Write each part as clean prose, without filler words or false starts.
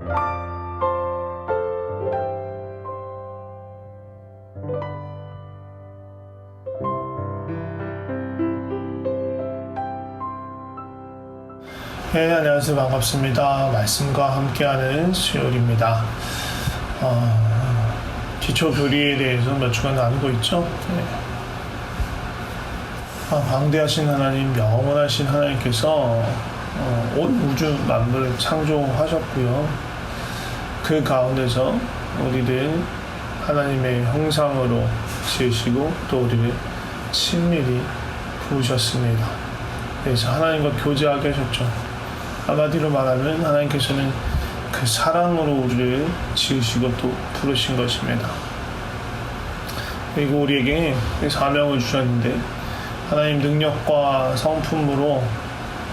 네, 안녕하세요. 반갑습니다. 말씀과 함께하는 수요일입니다. 기초 교리에 대해서 몇 주간 나누고 있죠. 네. 광대하신 하나님, 영원하신 하나님께서 온 우주 만물을 창조하셨고요. 그 가운데서 우리를 하나님의 형상으로 지으시고 또 우리를 친밀히 부으셨습니다. 그래서 하나님과 교제하게 하셨죠. 한마디로 말하면 하나님께서는 그 사랑으로 우리를 지으시고 또 부르신 것입니다. 그리고 우리에게 사명을 주셨는데 하나님 능력과 성품으로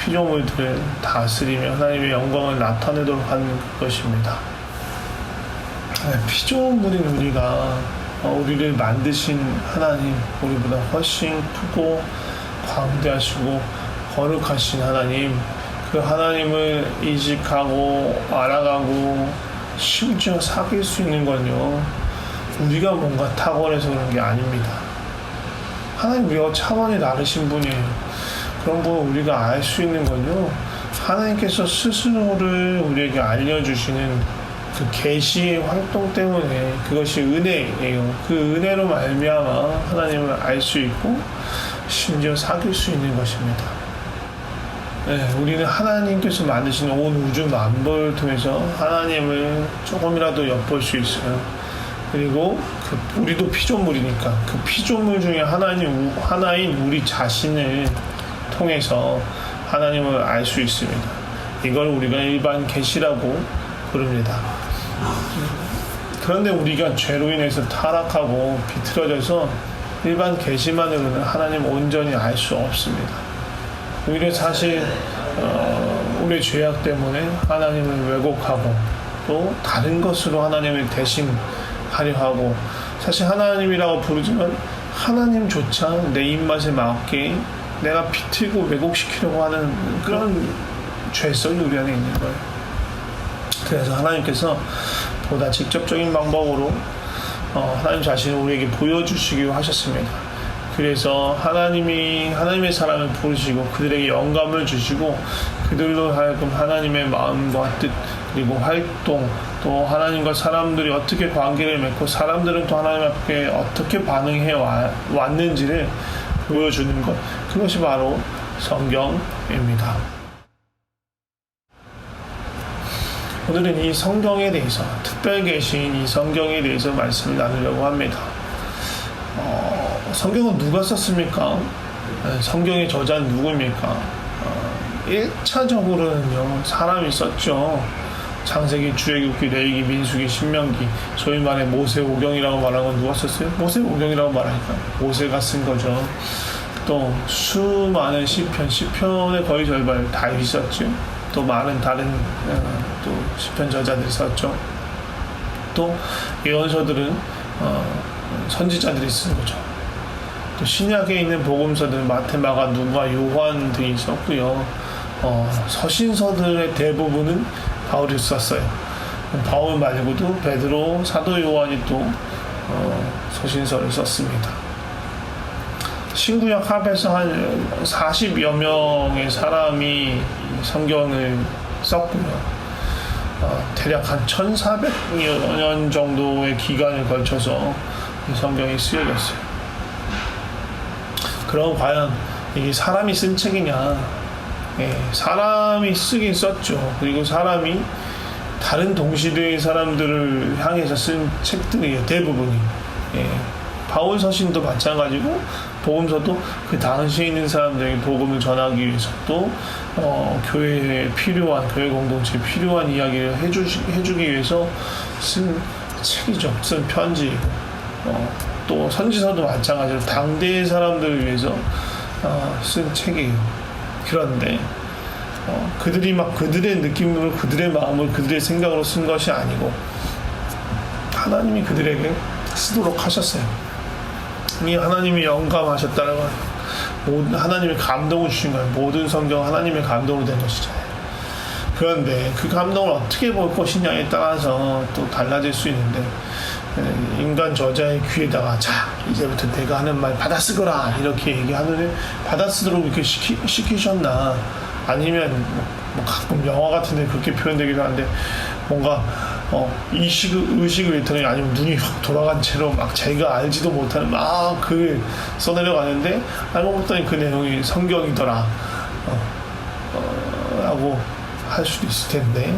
피조물들을 다스리며 하나님의 영광을 나타내도록 하는 것입니다. 피조물인 우리가 우리를 만드신 하나님, 우리보다 훨씬 크고 광대하시고 거룩하신 하나님, 그 하나님을 인식하고 알아가고 심지어 사귈 수 있는 건요, 우리가 뭔가 탁월해서 그런 게 아닙니다. 하나님 우리가 차원이 다르신 분이에요. 그런 분 우리가 알 수 있는 건요, 하나님께서 스스로를 우리에게 알려주시는 그 계시의 활동 때문에 그것이 은혜예요. 그 은혜로 말미암아 하나님을 알 수 있고 심지어 사귈 수 있는 것입니다. 네, 우리는 하나님께서 만드신 온 우주 만물을 통해서 하나님을 조금이라도 엿볼 수 있어요. 그리고 우리도 피조물이니까 그 피조물 중에 하나인 우리 자신을 통해서 하나님을 알 수 있습니다. 이걸 우리가 일반 계시라고 부릅니다. 그런데 우리가 죄로 인해서 타락하고 비틀어져서 일반 계시만으로는 하나님 온전히 알 수 없습니다. 오히려 사실 우리의 죄악 때문에 하나님을 왜곡하고 또 다른 것으로 하나님을 대신하려 하고, 사실 하나님이라고 부르지만 하나님조차 내 입맛에 맞게 내가 비틀고 왜곡시키려고 하는 그런 죄성이 우리 안에 있는 거예요. 그래서 하나님께서 보다 직접적인 방법으로 하나님 자신을 우리에게 보여주시기로 하셨습니다. 그래서 하나님의 사랑을 부르시고 그들에게 영감을 주시고 그들로 하여금 하나님의 마음과 뜻 그리고 활동, 또 하나님과 사람들이 어떻게 관계를 맺고 사람들은 또 하나님 앞에 어떻게 반응해 왔는지를 보여주는 것, 그것이 바로 성경입니다. 오늘은 이 성경에 대해서, 특별 계시인 이 성경에 대해서 말씀을 나누려고 합니다. 성경은 누가 썼습니까? 성경의 저자는 누구입니까? 1차적으로는요, 사람이 썼죠. 창세기, 출애굽기, 레위기, 민수기, 신명기, 소위 말해 모세오경이라고 말하는 건 누가 썼어요? 모세오경이라고 말하니까 모세가 쓴 거죠. 또 수많은 시편의 거의 절반을 다윗이 썼죠. 또 많은 다른 또 시편 저자들이 썼죠. 또 예언서들은 선지자들이 쓴 거죠. 또 신약에 있는 복음서들 마태, 마가, 누가, 요한 등이 썼고요. 서신서들의 대부분은 바울이 썼어요. 바울 말고도 베드로, 사도 요한이 또 서신서를 썼습니다. 신구약 합해서 한 40여 명의 사람이 성경을 썼고요. 대략 한 1400여 년 정도의 기간을 걸쳐서 이 성경이 쓰여졌어요. 그럼 과연 이게 사람이 쓴 책이냐? 사람이 쓰긴 썼죠. 그리고 사람이 다른 동시대의 사람들을 향해서 쓴 책들이에요. 대부분이. 바울 서신도 마찬가지고 복음서도 그 당시에 있는 사람들에게 복음을 전하기 위해서 또 교회에 필요한, 교회 공동체에 필요한 이야기를 해주기 위해서 쓴 책이죠. 쓴 편지이고 또 선지서도 마찬가지로 당대의 사람들을 위해서 쓴 책이에요. 그런데 그들이 막 그들의 느낌으로, 그들의 마음을, 그들의 생각으로 쓴 것이 아니고 하나님이 그들에게 쓰도록 하셨어요. 이 하나님이 영감하셨다는 건 하나님의 감동을 주신 거예요. 모든 성경 하나님의 감동으로 된 것이잖아요. 그런데 그 감동을 어떻게 볼 것이냐에 따라서 또 달라질 수 있는데, 인간 저자의 귀에다가 자 이제부터 내가 하는 말 받아쓰거라 이렇게 얘기하는, 받아쓰도록 이렇게 시키셨나, 아니면 뭐 가끔 영화 같은데 그렇게 표현되기도 하는데 뭔가 의식을 잃더니, 아니면 눈이 확 돌아간 채로 막 자기가 알지도 못하는 막 글을 써내려가는데 알고 봤더니 그 내용이 성경이더라 라고 할 수도 있을 텐데,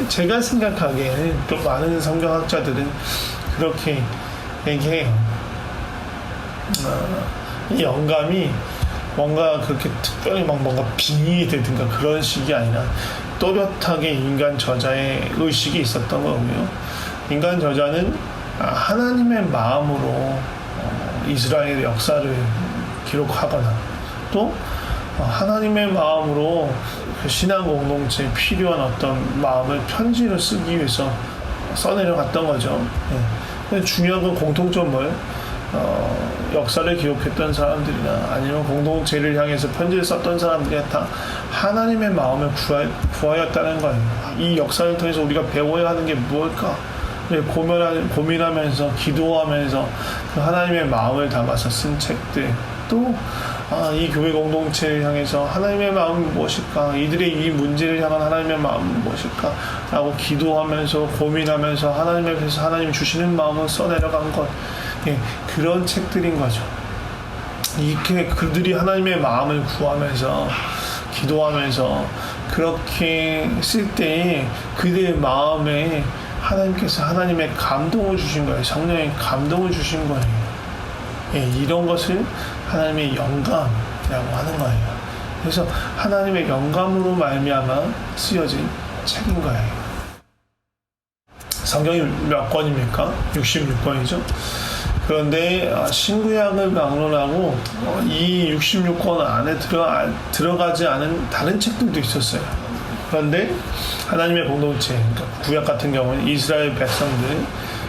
제가 생각하기에는 또 많은 성경학자들은 그렇게 얘기해요. 이 영감이 뭔가 그렇게 특별히 막 뭔가 빙의 되든가 그런 식이 아니라 또렷하게 인간 저자의 의식이 있었던 거고요. 인간 저자는 하나님의 마음으로 이스라엘의 역사를 기록하거나, 또 하나님의 마음으로 그 신앙 공동체에 필요한 어떤 마음을 편지로 쓰기 위해서 써내려갔던 거죠. 중요한 건 공통점을 역사를 기록했던 사람들이나 아니면 공동체를 향해서 편지를 썼던 사람들이 다 하나님의 마음을 구하였다는 거예요. 이 역사를 통해서 우리가 배워야 하는 게 무엇일까? 고민하면서 기도하면서 그 하나님의 마음을 담아서 쓴 책들, 또 이 교회 공동체를 향해서 하나님의 마음이 무엇일까? 이들의 이 문제를 향한 하나님의 마음은 무엇일까? 라고 기도하면서 고민하면서 하나님 앞에서 하나님 주시는 마음을 써내려간 것, 그런 책들인 거죠. 이렇게 그들이 하나님의 마음을 구하면서 기도하면서 그렇게 쓸 때에 그들의 마음에 하나님께서 하나님의 감동을 주신 거예요. 성령의 감동을 주신 거예요. 이런 것을 하나님의 영감이라고 하는 거예요. 그래서 하나님의 영감으로 말미암아 쓰여진 책인 거예요. 성경이 몇 권입니까? 66권이죠. 그런데 신구약을 막론하고 이 66권 안에 들어가지 않은 다른 책들도 있었어요. 그런데 하나님의 공동체, 그러니까 구약 같은 경우는 이스라엘 백성들,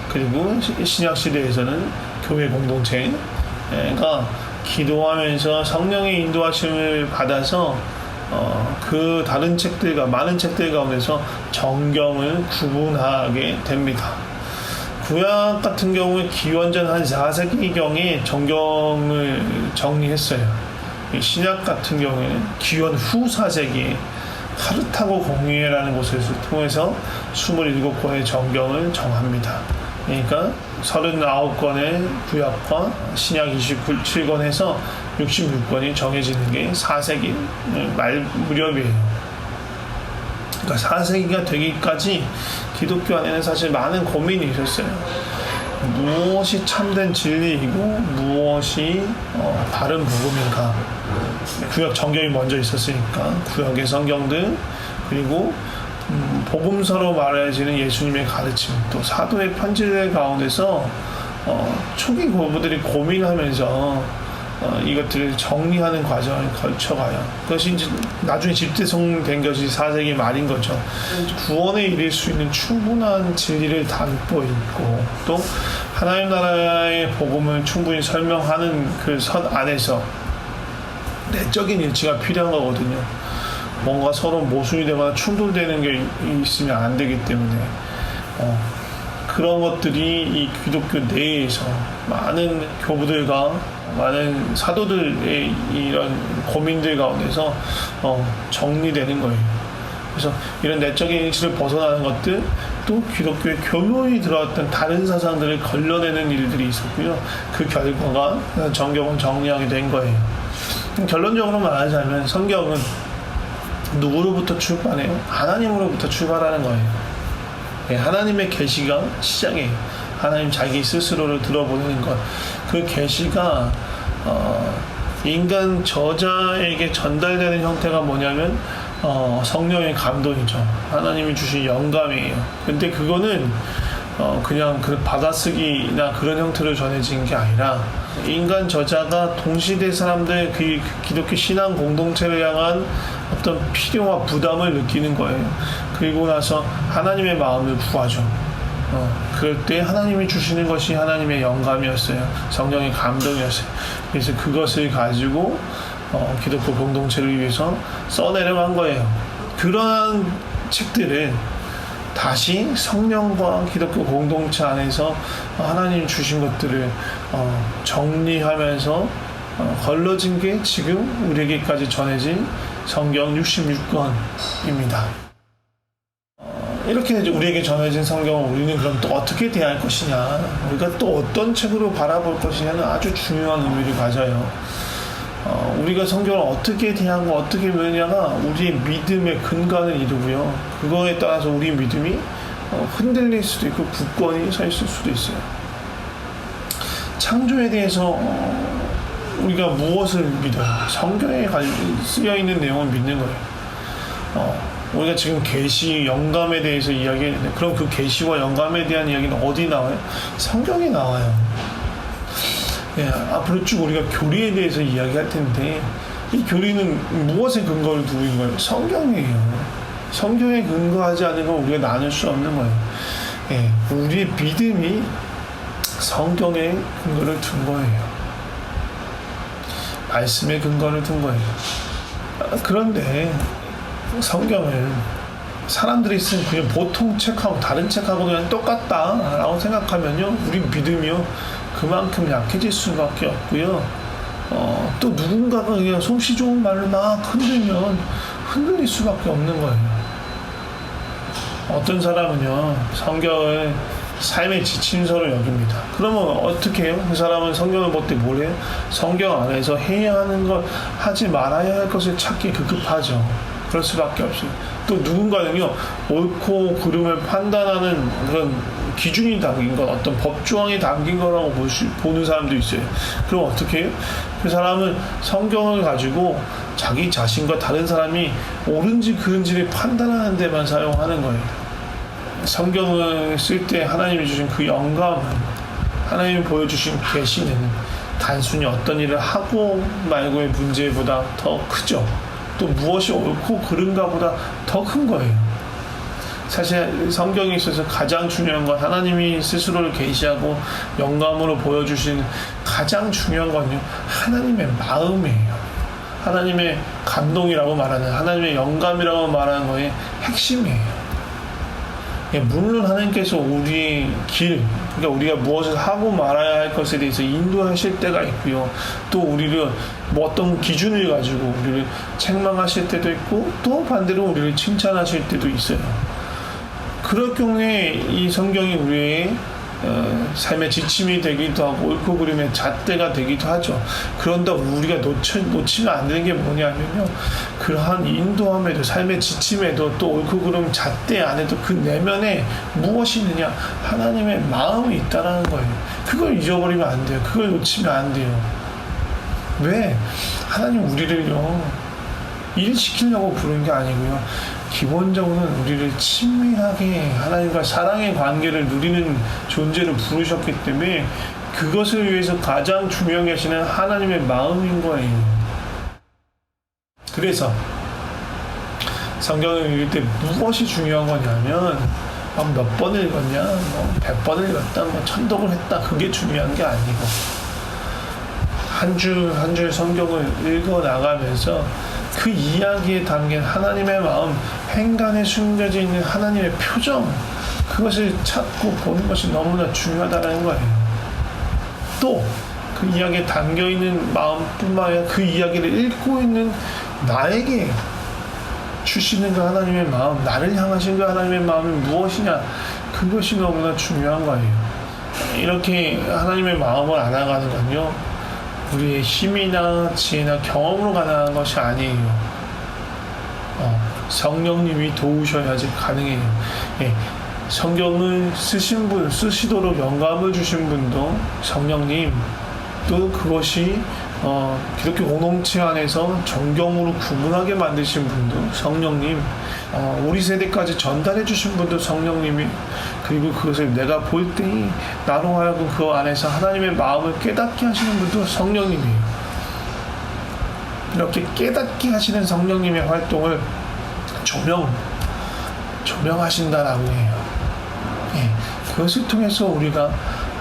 그리고 신약 시대에서는 교회 공동체가 기도하면서 성령의 인도하심을 받아서 그 다른 책들과 많은 책들 가운데서 정경을 구분하게 됩니다. 구약 같은 경우에 기원전 한 4세기경에 정경을 정리했어요. 신약 같은 경우에는 기원 후 4세기에 카르타고 공의회라는 곳을 통해서 27권의 정경을 정합니다. 그러니까 39권의 구약과 신약 27권 해서 66권이 정해지는 게 4세기 말 무렵이에요. 그러니까 4세기가 되기까지 기독교 안에는 사실 많은 고민이 있었어요. 무엇이 참된 진리이고 무엇이 바른 복음인가. 구약 정경이 먼저 있었으니까 구약의 성경들, 그리고 복음서로 말해지는 예수님의 가르침, 또 사도의 편지들 가운데서 초기 고부들이 고민하면서 이것들을 정리하는 과정을 거쳐가요. 그것이 이제 나중에 집대성된 것이 4세기 말인 거죠. 구원에 이를 수 있는 충분한 진리를 담고 있고, 또 하나님 나라의 복음을 충분히 설명하는 그 선 안에서 내적인 일치가 필요한 거거든요. 뭔가 서로 모순이 되거나 충돌되는 게 있으면 안 되기 때문에 그런 것들이 이 기독교 내에서 많은 교부들과 많은 사도들의 이런 고민들 가운데서 정리되는 거예요. 그래서 이런 내적인 일치를 벗어나는 것들, 또 기독교의 교묘히 들어왔던 다른 사상들을 걸러내는 일들이 있었고요. 그 결과가 정경을 정리하게 된 거예요. 결론적으로 말하자면 성경은 누구로부터 출발해요? 하나님으로부터 출발하는 거예요. 하나님의 계시가 시작이에요. 하나님 자기 스스로를 들어보는 것. 그 계시가 인간 저자에게 전달되는 형태가 뭐냐면 성령의 감동이죠. 하나님이 주신 영감이에요. 근데 그거는 그냥 그 받아쓰기나 그런 형태로 전해진 게 아니라 인간 저자가 동시대 사람들 그 기독교 신앙 공동체를 향한 어떤 필요와 부담을 느끼는 거예요. 그리고 나서 하나님의 마음을 구하죠. 그럴 때 하나님이 주시는 것이 하나님의 영감이었어요. 성령의 감동이었어요. 그래서 그것을 가지고 기독교 공동체를 위해서 써내려간 거예요. 그러한 책들은 다시 성령과 기독교 공동체 안에서 하나님 주신 것들을 정리하면서 걸러진 게 지금 우리에게까지 전해진 성경 66권입니다. 이렇게 우리에게 전해진 성경을 우리는 그럼 또 어떻게 대할 것이냐, 우리가 또 어떤 책으로 바라볼 것이냐는 아주 중요한 의미를 가져요. 우리가 성경을 어떻게 대하고 어떻게 보느냐가 우리의 믿음의 근간을 이루고요. 그거에 따라서 우리 믿음이 흔들릴 수도 있고 굳건히 서 있을 수도 있어요. 창조에 대해서 우리가 무엇을 믿어요? 성경에 쓰여 있는 내용을 믿는 거예요. 우리가 지금 계시, 영감에 대해서 이야기했는데, 그럼 그 계시와 영감에 대한 이야기는 어디 나와요? 성경에 나와요. 예, 앞으로 쭉 우리가 교리에 대해서 이야기할 텐데, 이 교리는 무엇에 근거를 두고 있는 거예요? 성경이에요. 성경에 근거하지 않은 건 우리가 나눌 수 없는 거예요. 예, 우리의 믿음이 성경에 근거를 둔 거예요. 말씀에 근거를 둔 거예요. 그런데 성경을 사람들이 쓴 그냥 보통 책하고 다른 책하고 그냥 똑같다라고 생각하면요, 우리 믿음이요 그만큼 약해질 수밖에 없고요. 또 누군가가 그냥 솜씨 좋은 말로 막 흔들면 흔들릴 수밖에 없는 거예요. 어떤 사람은요, 성경을 삶의 지침서로 여깁니다. 그러면 어떻게 해요? 그 사람은 성경을 볼 때 뭘 해요? 성경 안에서 해야 하는 걸 하지 말아야 할 것을 찾기 급급하죠. 그럴 수밖에 없어요. 또 누군가는요, 옳고 그름을 판단하는 그런 기준이 담긴 것, 어떤 법조항이 담긴 거라고 보는 사람도 있어요. 그럼 어떻게 해요? 그 사람은 성경을 가지고 자기 자신과 다른 사람이 옳은지 그른지를 판단하는 데만 사용하는 거예요. 성경을 쓸 때 하나님이 주신 그 영감은, 하나님이 보여주신 계시는 단순히 어떤 일을 하고 말고의 문제보다 더 크죠. 또 무엇이 옳고 그른가 보다 더 큰 거예요. 사실 성경에 있어서 가장 중요한 건, 하나님이 스스로를 계시하고 영감으로 보여주신 가장 중요한 건요, 하나님의 마음이에요. 하나님의 감동이라고 말하는, 하나님의 영감이라고 말하는 거의 핵심이에요. 물론 하나님께서 우리의 길, 그러니까 우리가 무엇을 하고 말아야 할 것에 대해서 인도하실 때가 있고요. 또 우리를 뭐 어떤 기준을 가지고 우리를 책망하실 때도 있고, 또 반대로 우리를 칭찬하실 때도 있어요. 그럴 경우에 이 성경이 우리의 삶의 지침이 되기도 하고 옳고 그름의 잣대가 되기도 하죠. 그런다고 우리가 놓치면 안 되는 게 뭐냐면요, 그러한 인도함에도, 삶의 지침에도, 또 옳고 그름 잣대 안에도 그 내면에 무엇이 있느냐, 하나님의 마음이 있다라는 거예요. 그걸 잊어버리면 안 돼요. 그걸 놓치면 안 돼요. 왜? 하나님 우리를요 일시키려고 부른 게 아니고요, 기본적으로는 우리를 친밀하게 하나님과 사랑의 관계를 누리는 존재로 부르셨기 때문에 그것을 위해서 가장 중요하게 하시는 하나님의 마음인 거예요. 그래서 성경을 읽을 때 무엇이 중요한 거냐면, 몇 번을 읽었냐, 100번을 읽었다, 1000독을 했다, 그게 중요한 게 아니고, 한 줄 성경을 읽어 나가면서 그 이야기에 담긴 하나님의 마음, 행간에 숨겨져 있는 하나님의 표정, 그것을 찾고 보는 것이 너무나 중요하다는 거예요. 또 그 이야기에 담겨있는 마음뿐만 아니라 그 이야기를 읽고 있는 나에게 주시는 그 하나님의 마음, 나를 향하신 그 하나님의 마음이 무엇이냐, 그것이 너무나 중요한 거예요. 이렇게 하나님의 마음을 알아가는 건요, 우리의 힘이나 지혜나 경험으로 가능한 것이 아니에요. 성령님이 도우셔야지 가능해요. 예, 성경을 쓰신 분, 쓰시도록 영감을 주신 분도 성령님, 또 그것이 기독교 공동체 안에서 정경으로 구분하게 만드신 분도 성령님, 우리 세대까지 전달해 주신 분도 성령님이, 그리고 그것을 내가 볼 때에 나로 하여금 그 안에서 하나님의 마음을 깨닫게 하시는 분도 성령님이에요. 이렇게 깨닫게 하시는 성령님의 활동을 조명하신다라고 해요. 예, 그것을 통해서 우리가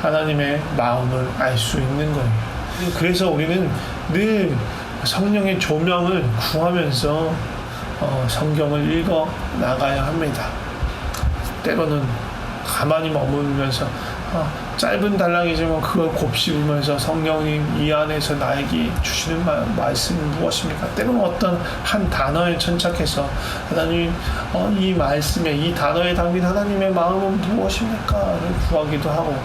하나님의 마음을 알 수 있는 거예요. 그래서 우리는 늘 성령의 조명을 구하면서 성경을 읽어 나가야 합니다. 때로는 가만히 머물면서 짧은 단락이지만 그걸 곱씹으면서 성령님 이 안에서 나에게 주시는 말씀은 무엇입니까? 때로는 어떤 한 단어에 천착해서 하나님 이 말씀에 이 단어에 담긴 하나님의 마음은 무엇입니까?를 구하기도 하고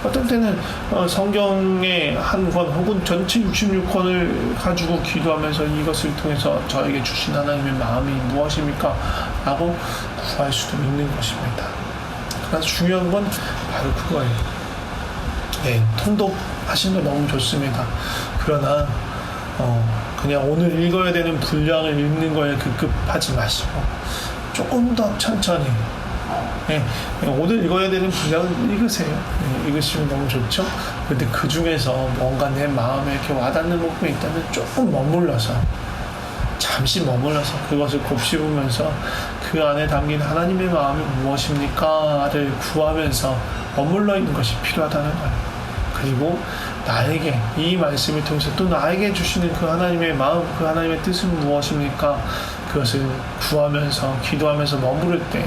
어떤 때는 성경의 한 권 혹은 전체 66권을 가지고 기도하면서 이것을 통해서 저에게 주신 하나님의 마음이 무엇입니까? 라고 구할 수도 있는 것입니다. 그래서 중요한 건 바로 그거예요. 통독하신 거 너무 좋습니다. 그러나 그냥 오늘 읽어야 되는 분량을 읽는 거에 급급하지 마시고 조금 더 천천히 오늘 읽어야 되는 분량을 읽으세요. 읽으시면 너무 좋죠. 근데 그 중에서 뭔가 내 마음에 이렇게 와닿는 부분이 있다면 조금 잠시 머물러서 그것을 곱씹으면서 그 안에 담긴 하나님의 마음이 무엇입니까?를 구하면서 머물러 있는 것이 필요하다는 거예요. 그리고 나에게 이 말씀을 통해서 또 나에게 주시는 그 하나님의 마음, 그 하나님의 뜻은 무엇입니까? 그것을 구하면서 기도하면서 머무를 때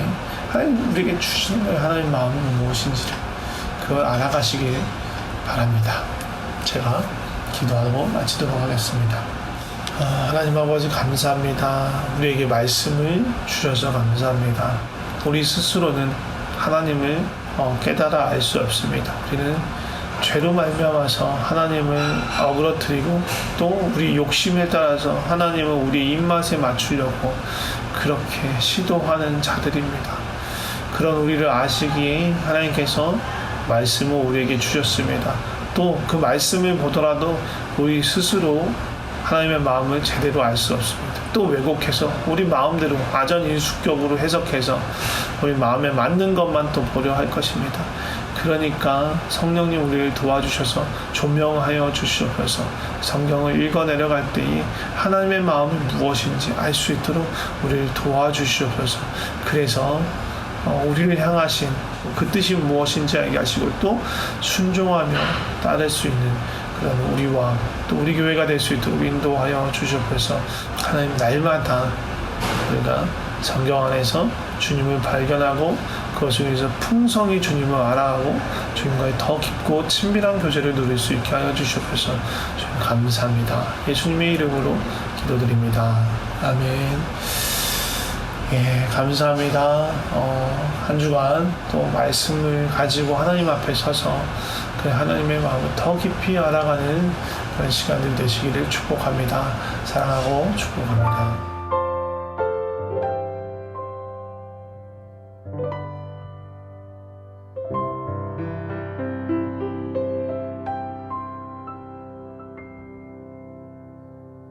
하나님 우리에게 주시는 거예요. 하나님의 마음이 무엇인지를 그걸 알아가시길 바랍니다. 제가 기도하고 마치도록 하겠습니다. 하나님 아버지 감사합니다. 우리에게 말씀을 주셔서 감사합니다. 우리 스스로는 하나님을 깨달아 알 수 없습니다. 우리는 죄로 말미암아서 하나님을 어그러뜨리고 또 우리 욕심에 따라서 하나님을 우리 입맛에 맞추려고 그렇게 시도하는 자들입니다. 그런 우리를 아시기에 하나님께서 말씀을 우리에게 주셨습니다. 또 그 말씀을 보더라도 우리 스스로 하나님의 마음을 제대로 알 수 없습니다. 또 왜곡해서 우리 마음대로 아전인수격으로 해석해서 우리 마음에 맞는 것만 또 보려 할 것입니다. 그러니까 성령님 우리를 도와주셔서 조명하여 주시옵소서. 성경을 읽어 내려갈 때에 하나님의 마음이 무엇인지 알 수 있도록 우리를 도와주시옵소서. 그래서 우리를 향하신 그 뜻이 무엇인지 알게 하시고 또 순종하며 따를 수 있는 그런 우리와 또 우리 교회가 될 수 있도록 인도하여 주시옵소서. 하나님 날마다 우리가 성경 안에서 주님을 발견하고 그것을 위해서 풍성히 주님을 알아가고 주님과의 더 깊고 친밀한 교제를 누릴 수 있게 하여 주시옵소서. 주님 감사합니다. 예수님의 이름으로 기도드립니다. 아멘. 감사합니다. 한 주간 또 말씀을 가지고 하나님 앞에 서서 그 하나님의 마음을 더 깊이 알아가는 그런 시간들 되시기를 축복합니다. 사랑하고 축복합니다.